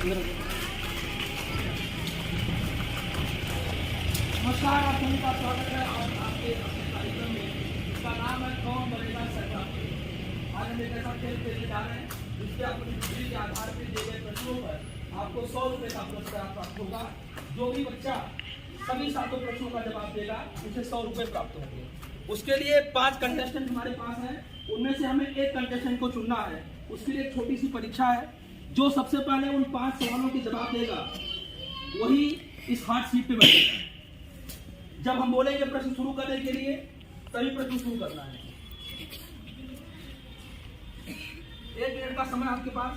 नमस्कार, आप सभी का स्वागत है आज आपके कार्यक्रम में। इसका नाम है कौन बनेगा सरकार। आज हम एक ऐसा खेल खेलने जा रहे हैं जिससे अपनी डिग्री के आधार पर दिए गए प्रश्नों पर आपको 100 रुपये का पुरस्कार प्राप्त होगा। जो भी बच्चा सभी 7 प्रश्नों का जवाब देगा उसे 100 रुपये प्राप्त होंगे। उसके लिए 5 कंटेस्टेंट हमारे पास हैं, उनमें से हमें एक कंटेस्टेंट को चुनना है। उसके लिए एक छोटी सी परीक्षा है। जो सबसे पहले उन 5 सवालों के जवाब देगा वही इस हार्ड सीट पे बैठेगा। जब हम बोलेंगे प्रश्न शुरू करने के लिए तभी प्रश्न शुरू करना है। 1 मिनट का समय आपके पास।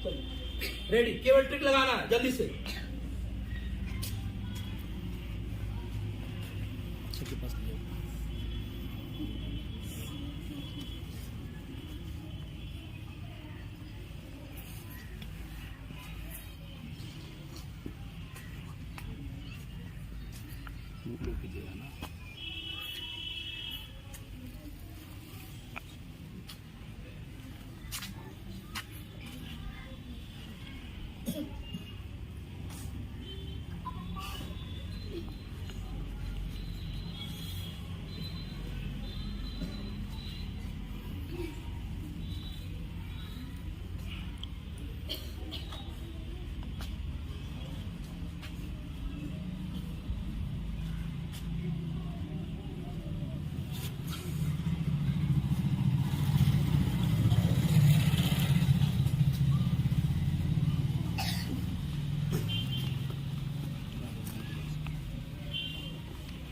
चलिए रेडी, केवल ट्रिक लगाना है जल्दी से।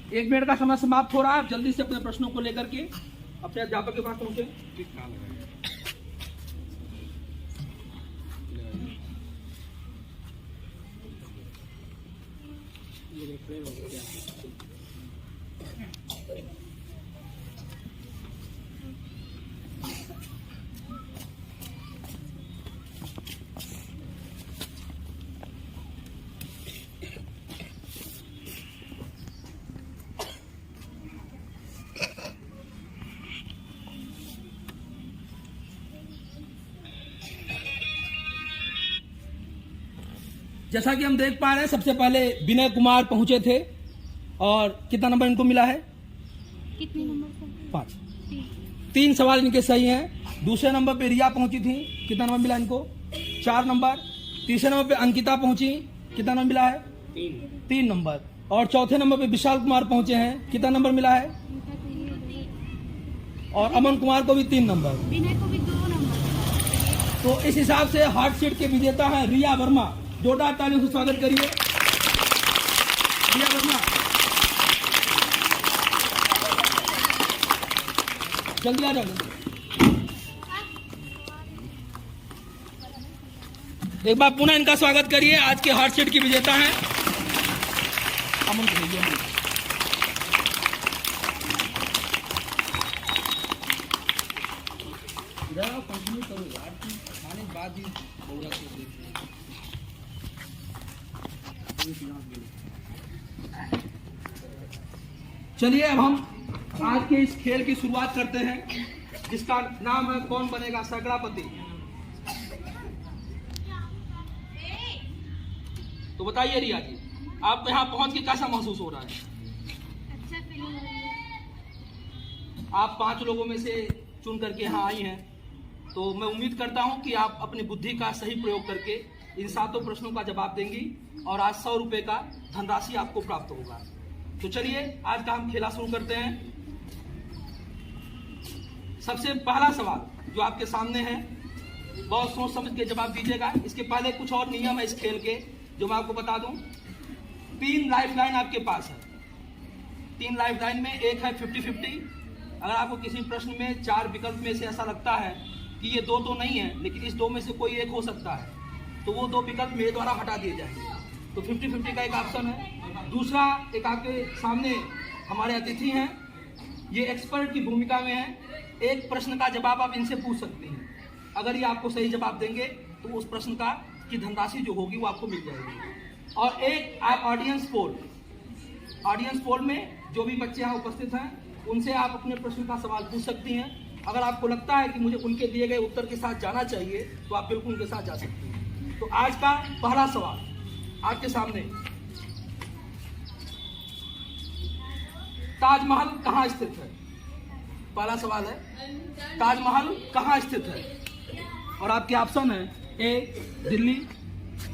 एक मिनट का समय समाप्त हो रहा है। जल्दी से अपने प्रश्नों को लेकर के अपने अध्यापक के पास पहुंचे। जैसा कि हम देख पा रहे हैं, सबसे पहले विनय कुमार पहुंचे थे और कितना नंबर इनको मिला है? कितने नंबर? 5। 3 सवाल इनके सही हैं। दूसरे नंबर पे रिया पहुंची थी, कितना नंबर मिला इनको? 4 नंबर। तीसरे नंबर पे अंकिता पहुंची, कितना नंबर मिला है? 3 नंबर। और चौथे नंबर पे विशाल कुमार पहुंचे हैं, कितना नंबर मिला है? और अमन कुमार को भी 3 नंबर। विनय को भी 2 नंबर। तो इस हिसाब से हार्ड सीट के विजेता है रिया वर्मा। जोरदार तालियों से स्वागत करिए रिया वर्मा। जल्दी आ जाओ। एक बार पुनः इनका स्वागत करिए। आज के हार्ड सीट की विजेता हैं अमन को भेजिए। कंटिन्यू करो यार, खाने के बाद ही बोरा को देखिए। चलिए अब हम आज के इस खेल की शुरुआत करते हैं जिसका नाम है कौन बनेगा सैकड़ापति। तो बताइए रिया जी, आपको यहाँ पहुंच के कैसा महसूस हो रहा है? अच्छा फीलिंग। आप 5 लोगों में से चुन करके यहाँ आई हैं, तो मैं उम्मीद करता हूँ कि आप अपनी बुद्धि का सही प्रयोग करके इन 7 प्रश्नों का जवाब देंगी और आज 100 रुपये का धनराशि आपको प्राप्त होगा। तो चलिए आज का हम खेला शुरू करते हैं। सबसे पहला सवाल जो आपके सामने है, बहुत सोच समझ के जवाब दीजिएगा। इसके पहले कुछ और नियम है इस खेल के जो मैं आपको बता दूं। 3 लाइफ लाइन आपके पास है। 3 लाइफ लाइन में एक है 50-50। अगर आपको किसी प्रश्न में 4 विकल्प में से ऐसा लगता है कि ये 2 तो नहीं है लेकिन इस 2 में से कोई एक हो सकता है, तो वो 2 विकल्प मेरे द्वारा हटा दिए जाएंगे। तो 50-50 का एक ऑप्शन है। दूसरा, एक आपके सामने हमारे अतिथि हैं, ये एक्सपर्ट की भूमिका में है। एक प्रश्न का जवाब आप इनसे पूछ सकते हैं। अगर ये आपको सही जवाब देंगे तो उस प्रश्न का की धनराशि जो होगी वो आपको मिल जाएगी। और एक आप ऑडियंस पोल में जो भी बच्चे यहाँ उपस्थित हैं उनसे आप अपने प्रश्न का सवाल पूछ सकती हैं। अगर आपको लगता है कि मुझे उनके दिए गए उत्तर के साथ जाना चाहिए तो आप बिल्कुल उनके साथ जा सकते हैं। तो आज का पहला सवाल आपके सामने, ताजमहल कहाँ स्थित है? पहला सवाल है, ताजमहल कहाँ स्थित है? और आपके ऑप्शन है ए दिल्ली,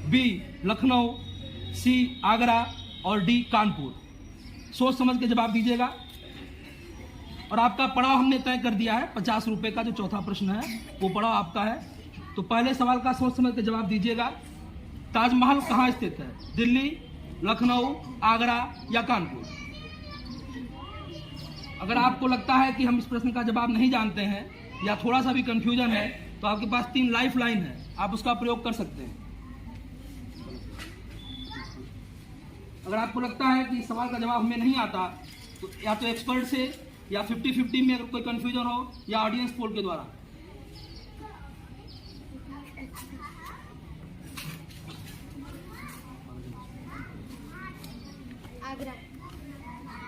बी लखनऊ, सी आगरा और डी कानपुर। सोच समझ के जवाब दीजिएगा। और आपका पड़ाव हमने तय कर दिया है 50 रुपए का, जो चौथा प्रश्न है वो पड़ाव आपका है। तो पहले सवाल का सोच समझ के जवाब दीजिएगा। ताजमहल कहाँ स्थित है? दिल्ली, लखनऊ, आगरा या कानपुर? अगर आपको लगता है कि हम इस प्रश्न का जवाब नहीं जानते हैं या थोड़ा सा भी कंफ्यूजन है, तो आपके पास 3 लाइफ लाइन है, आप उसका प्रयोग कर सकते हैं। अगर आपको लगता है कि इस सवाल का जवाब हमें नहीं आता, तो या तो एक्सपर्ट से या 50-50 में अगर कोई कंफ्यूजन हो, या ऑडियंस पोल के द्वारा। आगरा।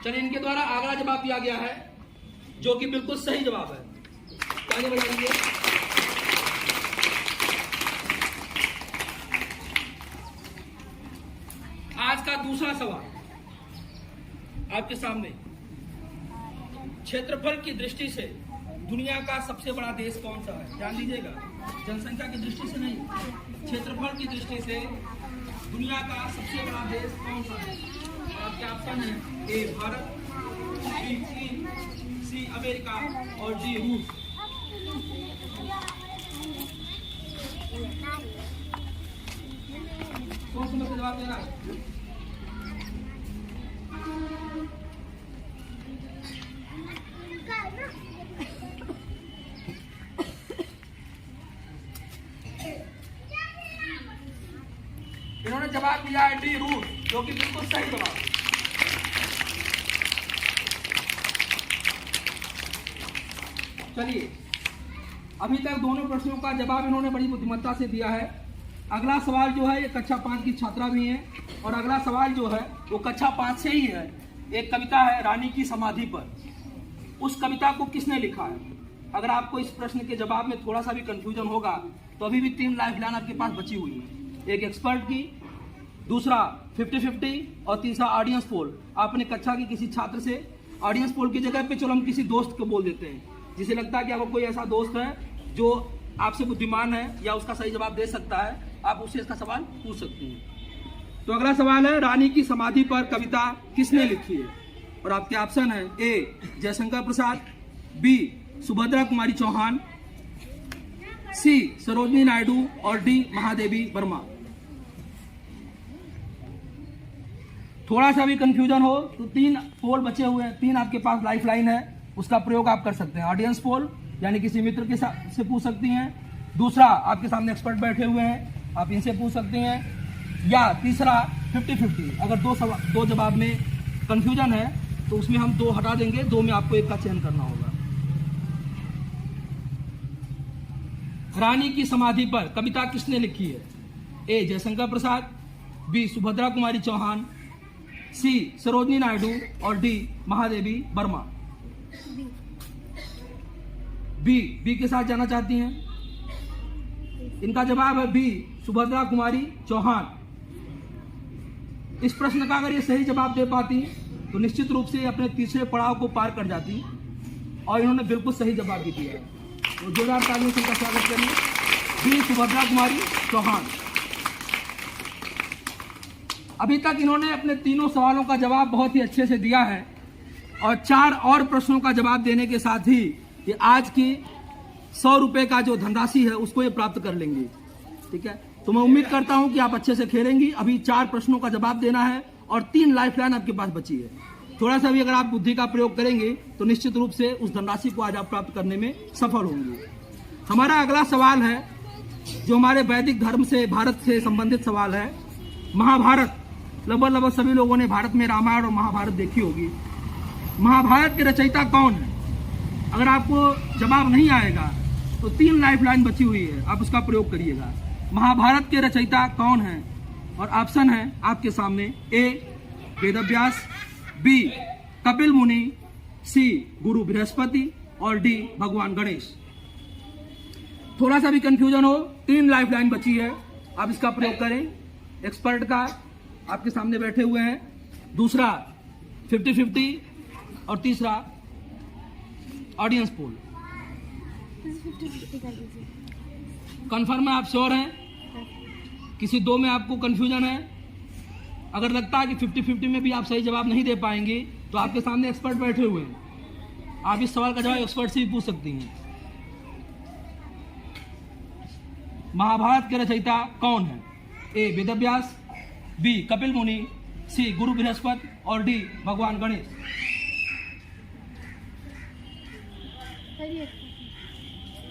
चलिए, इनके द्वारा आगरा जवाब दिया गया है, जो कि बिल्कुल सही जवाब है। ताली बजाइए। आज का दूसरा सवाल आपके सामने, क्षेत्रफल की दृष्टि से दुनिया का सबसे बड़ा देश कौन सा है? ध्यान दीजिएगा, जनसंख्या की दृष्टि से नहीं, क्षेत्रफल की दृष्टि से दुनिया का सबसे बड़ा देश कौन सा है? आपके ऑप्शन है ए भारत, बी चीन, सी अमेरिका और डी रूस। सोच समझ के जवाब देना है। इन्होंने जवाब दिया है डी रूस, जो कि बिल्कुल सही जवाब है। चलिए, अभी तक दोनों प्रश्नों का जवाब इन्होंने बड़ी बुद्धिमत्ता से दिया है। अगला सवाल जो है, ये कक्षा 5 की छात्रा भी हैं, और अगला सवाल जो है वो कक्षा 5 से ही है। एक कविता है रानी की समाधि पर, उस कविता को किसने लिखा है? अगर आपको इस प्रश्न के जवाब में थोड़ा सा भी कंफ्यूजन होगा, तो अभी भी 3 लाइफ लाइन आपके पास बची हुई है। एक एक्सपर्ट की, दूसरा 50-50 और तीसरा ऑडियंस पोल। आपने कक्षा की किसी छात्र से, ऑडियंस पोल की जगह पे चलो हम किसी दोस्त को बोल देते हैं, जिसे लगता है कि आपको कोई ऐसा दोस्त है जो आपसे बुद्धिमान है या उसका सही जवाब दे सकता है, आप उससे इसका सवाल पूछ सकते हैं। तो अगला सवाल है, रानी की समाधि पर कविता किसने लिखी है? और आपके ऑप्शन है ए जयशंकर प्रसाद, बी सुभद्रा कुमारी चौहान, सी सरोजनी नायडू और डी महादेवी वर्मा। थोड़ा सा भी कंफ्यूजन हो तो 3 पोल बचे हुए हैं, 3 आपके पास लाइफ लाइन है, उसका प्रयोग आप कर सकते हैं। ऑडियंस पोल यानी किसी मित्र के साथ से पूछ सकती हैं, दूसरा आपके सामने एक्सपर्ट बैठे हुए हैं, आप इनसे पूछ सकते हैं, या तीसरा 50-50। अगर दो जवाब में कंफ्यूजन है तो उसमें हम 2 हटा देंगे, 2 में आपको एक का चयन करना होगा। रानी की समाधि पर कविता किसने लिखी है? ए जयशंकर प्रसाद, बी सुभद्रा कुमारी चौहान, सी सरोजनी नायडू और डी महादेवी वर्मा। बी के साथ जाना चाहती हैं? इनका जवाब है बी सुभद्रा कुमारी चौहान। इस प्रश्न का अगर ये सही जवाब दे पाती तो निश्चित रूप से अपने तीसरे पड़ाव को पार कर जाती, और इन्होंने बिल्कुल सही जवाब भी दिया है। तो जोरदार तालियों से इनका स्वागत करिए, बी सुभद्रा कुमारी चौहान। अभी तक इन्होंने अपने तीनों सवालों का जवाब बहुत ही अच्छे से दिया है, और 4 और प्रश्नों का जवाब देने के साथ ही ये आज की 100 रुपए का जो धनराशि है उसको ये प्राप्त कर लेंगे। ठीक है, तो मैं उम्मीद करता हूं कि आप अच्छे से खेलेंगी। अभी 4 प्रश्नों का जवाब देना है और 3 लाइफ लाइन आपके पास बची है। थोड़ा सा भी अगर आप बुद्धि का प्रयोग करेंगे तो निश्चित रूप से उस धनराशि को आज आप प्राप्त करने में सफल होंगे। हमारा अगला सवाल है, जो हमारे वैदिक धर्म से, भारत से संबंधित सवाल है। महाभारत, लगभग सभी लोगों ने भारत में रामायण और महाभारत देखी होगी। महाभारत के रचयिता कौन है? अगर आपको जवाब नहीं आएगा तो 3 लाइफ लाइन बची हुई है, आप उसका प्रयोग करिएगा। महाभारत के रचयिता कौन है? और ऑप्शन है आपके सामने, ए वेदव्यास, बी कपिल मुनि, सी गुरु बृहस्पति और डी भगवान गणेश। थोड़ा सा भी कंफ्यूजन हो, 3 लाइफ लाइन बची है, आप इसका प्रयोग करें। एक्सपर्ट का आपके सामने बैठे हुए हैं। दूसरा 50-50 और तीसरा ऑडियंस पोल। 50-50 कर दीजिए। कन्फर्म है, आप श्योर हैं? किसी दो में आपको कंफ्यूजन है? अगर लगता है कि 50-50 में भी आप सही जवाब नहीं दे पाएंगे तो आपके सामने एक्सपर्ट बैठे हुए हैं, आप इस सवाल का जवाब एक्सपर्ट से भी पूछ सकती हैं। महाभारत के रचयिता कौन है? ए वेदव्यास, बी कपिल मुनि, सी गुरु बृहस्पति और डी भगवान गणेश।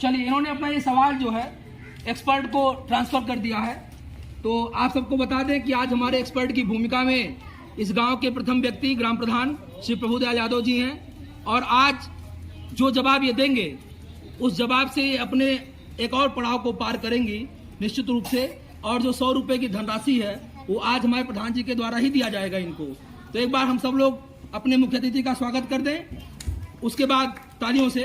चलिए, इन्होंने अपना ये सवाल जो है एक्सपर्ट को ट्रांसफर कर दिया है। तो आप सबको बता दें कि आज हमारे एक्सपर्ट की भूमिका में इस गांव के प्रथम व्यक्ति ग्राम प्रधान श्री प्रभुदयाल यादव जी हैं और आज जो जवाब ये देंगे उस जवाब से ये अपने एक और पड़ाव को पार करेंगी निश्चित रूप से। और जो 100 रुपए की धनराशि है वो आज हमारे प्रधान जी के द्वारा ही दिया जाएगा इनको। तो एक बार हम सब लोग अपने मुख्य अतिथि का स्वागत कर दें, उसके बाद तालियों से।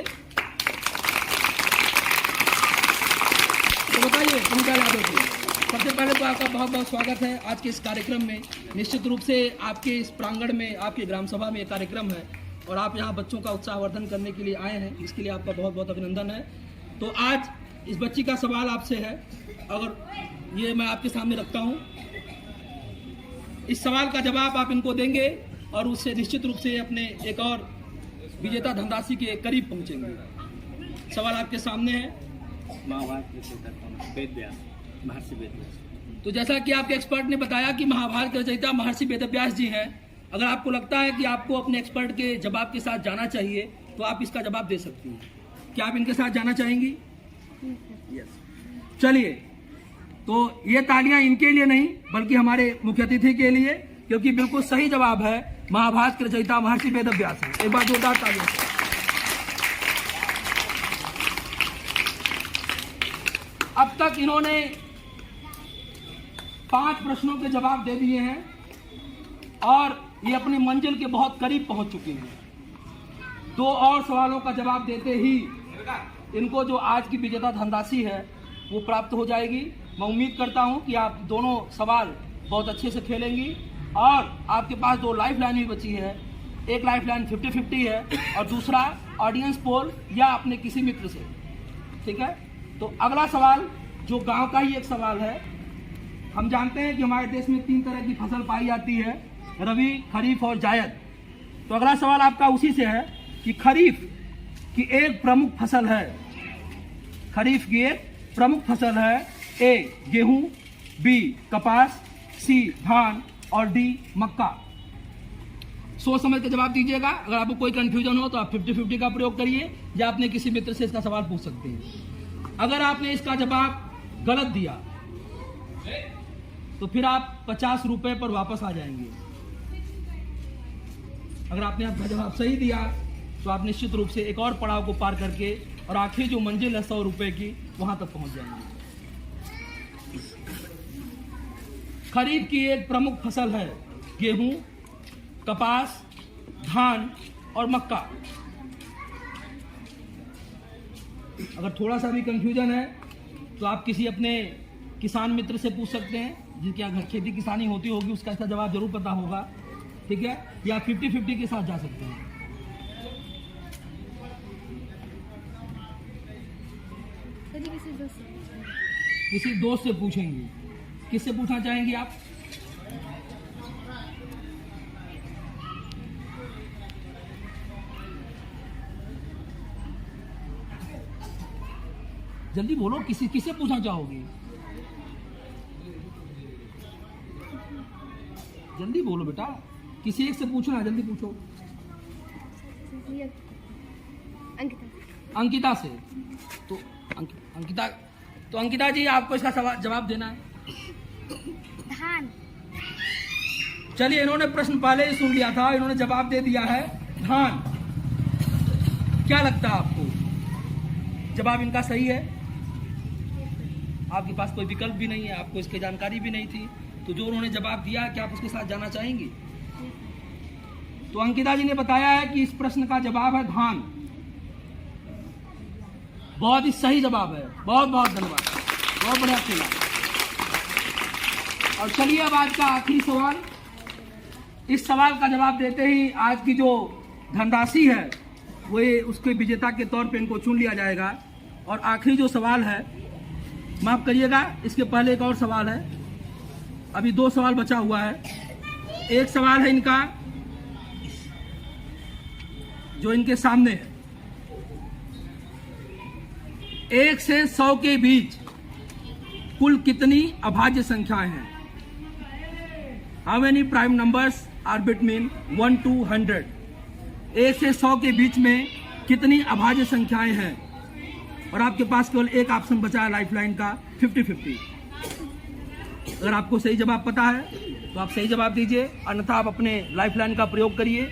तो बताइए प्रभुदयाल यादव जी, सबसे पहले तो आपका बहुत बहुत स्वागत है आज के इस कार्यक्रम में। निश्चित रूप से आपके इस प्रांगण में, आपके ग्राम सभा में एक कार्यक्रम है और आप यहाँ बच्चों का उत्साहवर्धन करने के लिए आए हैं, इसके लिए आपका बहुत बहुत अभिनंदन है। तो आज इस बच्ची का सवाल आपसे है, अगर ये मैं आपके सामने रखता हूँ, इस सवाल का जवाब आप इनको देंगे और उससे निश्चित रूप से अपने एक और विजेता धनराशि के करीब पहुँचेंगे। सवाल आपके सामने है। महर्षि वेदव्यास। तो जैसा कि आपके एक्सपर्ट ने बताया कि महाभारत के रचयिता महर्षि वेदव्यास जी हैं, अगर आपको लगता है कि आपको अपने एक्सपर्ट के जवाब के साथ जाना चाहिए तो आप इसका जवाब दे सकती हैं। क्या आप इनके साथ जाना चाहेंगी? यस। चलिए, तो ये तालियां इनके लिए नहीं बल्कि हमारे मुख्य अतिथि के लिए, क्योंकि बिल्कुल सही जवाब है महाभारत के रचयिता महर्षि वेदव्यास है। एक बार जोरदार तालियां। अब तक इन्होंने 5 प्रश्नों के जवाब दे दिए हैं और ये अपनी मंजिल के बहुत करीब पहुंच चुके हैं। 2 और सवालों का जवाब देते ही इनको जो आज की विजेता धनराशि है वो प्राप्त हो जाएगी। मैं उम्मीद करता हूं कि आप दोनों सवाल बहुत अच्छे से खेलेंगी और आपके पास 2 लाइफ लाइन भी बची है। एक लाइफ लाइन 50-50 है और दूसरा ऑडियंस पोल या अपने किसी मित्र से। ठीक है, तो अगला सवाल जो गांव का ही एक सवाल है। हम जानते हैं कि हमारे देश में 3 तरह की फसल पाई जाती है, रबी, खरीफ और जायद। तो अगला सवाल आपका उसी से है कि खरीफ की एक प्रमुख फसल है, खरीफ की एक प्रमुख फसल है, ए गेहूं, बी कपास, सी धान और डी मक्का। सोच समझ के जवाब दीजिएगा। अगर आपको कोई कंफ्यूजन हो तो आप 50-50 का प्रयोग करिए या अपने किसी मित्र से इसका सवाल पूछ सकते हैं। अगर आपने इसका जवाब गलत दिया तो फिर आप 50 रुपए पर वापस आ जाएंगे। अगर आपने आपका जवाब सही दिया तो आप निश्चित रूप से एक और पड़ाव को पार करके और आखिरी जो मंजिल है 100 रुपए की, वहां तक पहुंच जाएंगे। खरीफ की एक प्रमुख फसल है गेहूं, कपास, धान और मक्का। अगर थोड़ा सा भी कंफ्यूजन है तो आप किसी अपने किसान मित्र से पूछ सकते हैं जिनके यहाँ घर खेती किसानी होती होगी, उसका इसका जवाब जरूर पता होगा। ठीक है, या 50-50 के साथ जा सकते हैं। किसी दोस्त से पूछेंगे। किससे पूछना चाहेंगे आप? जल्दी बोलो, किससे पूछना चाहोगे? जल्दी बोलो बेटा, किसी एक से पूछना, जल्दी पूछो। अंकिता से। तो अंकिता जी, आपको इसका जवाब देना है। धान। चलिए, इन्होंने प्रश्न पहले ही सुन लिया था, इन्होंने जवाब दे दिया है धान। क्या लगता है आपको जवाब इनका सही है? आपके पास कोई विकल्प भी नहीं है, आपको इसकी जानकारी भी नहीं थी, तो जो उन्होंने जवाब दिया क्या आप उसके साथ जाना चाहेंगे? तो अंकिता जी ने बताया है कि इस प्रश्न का जवाब है धान। बहुत ही सही जवाब है। बहुत बहुत धन्यवाद, बहुत बढ़िया खेला। और चलिए अब आज का आखिरी सवाल। इस सवाल का जवाब देते ही आज की जो धनराशि है वो उसके विजेता के तौर पे इनको चुन लिया जाएगा। और आखिरी जो सवाल है, माफ करिएगा, इसके पहले एक और सवाल है। अभी 2 सवाल बचा हुआ है। एक सवाल है इनका जो इनके सामने है। 1 से 100 के बीच कुल कितनी अभाज्य संख्याएं हैं? How many prime numbers are between 1 to 100? 1 से 100 के बीच में कितनी अभाज्य संख्याएं हैं? और आपके पास केवल एक ऑप्शन बचा है लाइफलाइन का, 50-50। अगर आपको सही जवाब पता है तो आप सही जवाब दीजिए, अन्यथा आप अपने लाइफलाइन का प्रयोग करिए।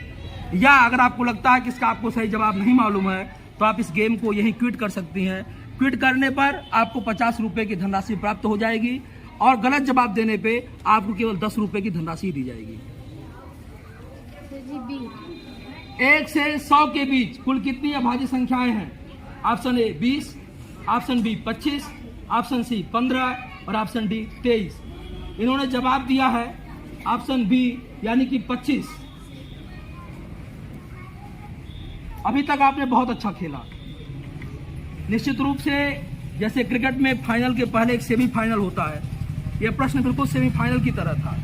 या अगर आपको लगता है कि इसका आपको सही जवाब नहीं मालूम है तो आप इस गेम को यहीं क्विट कर सकती हैं। क्विट करने पर आपको 50 रुपए की धनराशि प्राप्त हो जाएगी और गलत जवाब देने पे आपको केवल 10 रुपए की धनराशि दी जाएगी। 1 से 100 के बीच कुल कितनी अभाज्य संख्याएं हैं? Option A 20, option B 25, option C 15 और ऑप्शन डी 23। इन्होंने जवाब दिया है ऑप्शन बी यानी कि 25। अभी तक आपने बहुत अच्छा खेला। निश्चित रूप से जैसे क्रिकेट में फाइनल के पहले एक सेमीफाइनल होता है, यह प्रश्न बिल्कुल सेमीफाइनल की तरह था।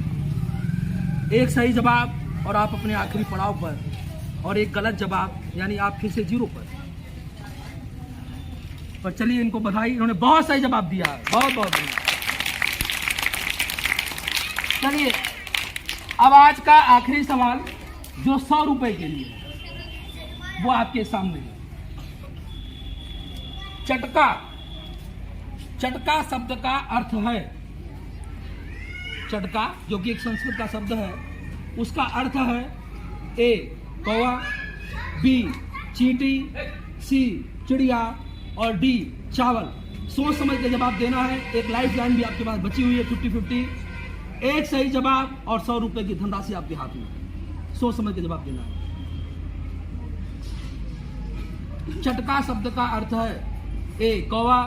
एक सही जवाब और आप अपने आखिरी पड़ाव पर, और एक गलत जवाब यानी आप फिर से 0 पर चलिए इनको बधाई, इन्होंने बहुत सही जवाब दिया है। बहुत बहुत धन्यवाद। चलिए अब आज का आखिरी सवाल जो 100 रुपए के लिए वो आपके सामने है। चटका, चटका शब्द का अर्थ है, चटका जो कि एक संस्कृत का शब्द है, उसका अर्थ है ए कौवा, बी चींटी, सी चिड़िया और डी चावल। सोच समझ के जवाब देना है। एक लाइफ लाइन भी आपके पास बची हुई है 50-50। एक सही जवाब और 100 रुपए की धनराशि आपके हाथ में। सोच समझ के जवाब देना है। चटका शब्द का अर्थ है ए कौवा,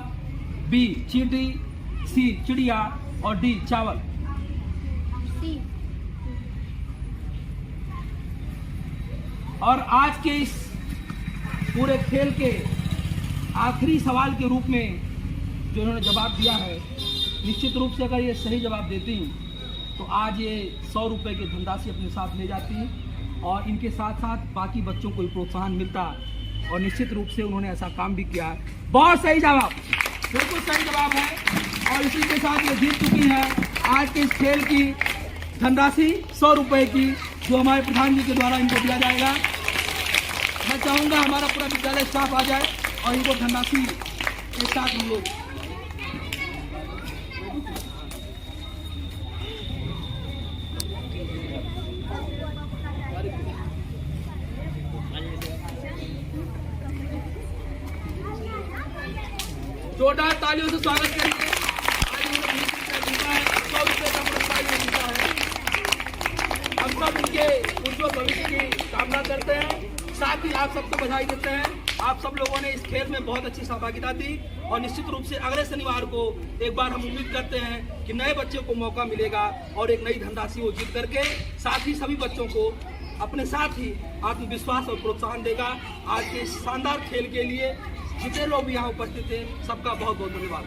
बी चींटी, सी चिड़िया और डी चावल। और आज के इस पूरे खेल के आखिरी सवाल के रूप में जो इन्होंने जवाब दिया है, निश्चित रूप से अगर ये सही जवाब देती तो आज ये 100 रुपए की धनराशि अपने साथ ले जाती और इनके साथ साथ बाकी बच्चों को भी प्रोत्साहन मिलता। और निश्चित रूप से उन्होंने ऐसा काम भी किया है। बहुत सही जवाब, बिल्कुल सही जवाब है। और इसी के साथ ये जीत चुकी है आज के इस खेल की धनराशि 100 रुपए की, जो हमारे प्रधान जी के द्वारा इनको दिया जाएगा। मैं चाहूँगा हमारा पूरा विद्यालय स्टाफ आ जाए और इनको धनराशि के साथ हम लोग जोरदार तालियों से स्वागत करेंगे। आज उन्होंने 20 रुपये जीता है, 100 रुपये का पुरस्कार इन्हें जीता है। हम सब इनके उज्जवल भविष्य की कामना करते हैं, साथ ही आप सबको बधाई देते हैं। आप सब लोगों ने इस खेल में बहुत अच्छी सहभागिता दी और निश्चित रूप से अगले शनिवार को एक बार हम उम्मीद करते हैं कि नए बच्चों को मौका मिलेगा और एक नई धनराशि वो जीत करके साथ ही सभी बच्चों को अपने साथ ही आत्मविश्वास और प्रोत्साहन देगा। आज के इस शानदार खेल के लिए जितने लोग भी यहाँ उपस्थित थे, सबका बहुत बहुत धन्यवाद।